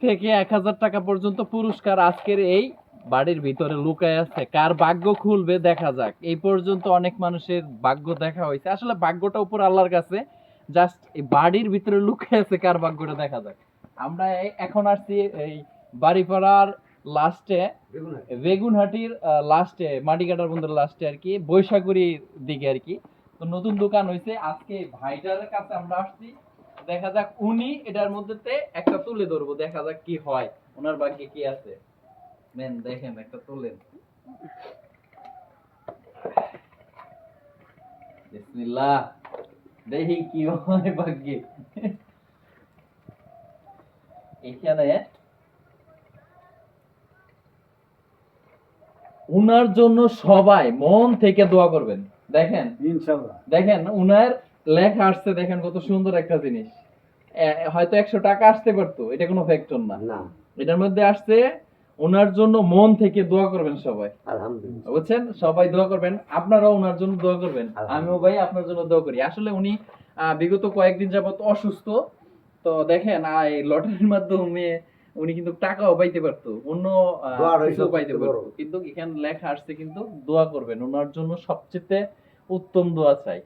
থেকে 1,000 টাকা পর্যন্ত পুরস্কার আজকের এই বাড়ির ভিতরে লুকায় আছে। কার ভাগ্য খুলবে দেখা যাক। এই পর্যন্ত অনেক মানুষের ভাগ্য দেখা হয়েছে, আসলে ভাগ্যটা উপর আল্লাহর কাছে। জাস্ট এই বাড়ির ভিতরে লুকায় আছে, কার ভাগ্যটা দেখা যাক। আমরা এখন আসছি এই বাড়িপাড়ার লাস্টে, বেগুনহাটির লাস্টে, মাটিকাটার বন্ধুর লাস্টে আর কি, বৈশাখুরির দিকে আর কি। তো নতুন দোকান হয়েছে আজকে, ভাইটার কাছে আমরা আসছি। দেখা যাক উনি এটার মধ্যে একটা তুলে ধরবো, দেখা যাক কি হয়, ওনার ভাগ্যে কি আছে। নেন দেখেন, একটা তুলেন। বিসমিল্লাহ, দেখি কি হয় ভাগ্যে। এখানে উনার জন্য সবাই মন থেকে দোয়া করবেন। দেখেন ইনশাআল্লাহ, দেখেন উনার লেখা আসছে, দেখেন কত সুন্দর একটা জিনিস। হয়তো 100 টাকা আসতে পারতো, এটা কোনো ফ্যাক্টর না। এটার মধ্যে আসছে ওনার জন্য মন থেকে দোয়া করবেন সবাই। আলহামদুলিল্লাহ, বুঝছেন? সবাই দোয়া করবেন, আপনারাও ওনার জন্য দোয়া করবেন। আমিও ভাই আপনার জন্য দোয়া করি। আসলে উনি বিগত কয়েকদিন যাবত অসুস্থ। তো দেখেন এই লটারির মাধ্যমে উনি কিন্তু টাকাও পাইতে পারতো, অন্য কিছু পাইতে পারতো, কিন্তু এখানে লেখা আসছে কিন্তু দোয়া করবেন ওনার জন্য, সবচেয়ে উত্তম দোয়া চাই।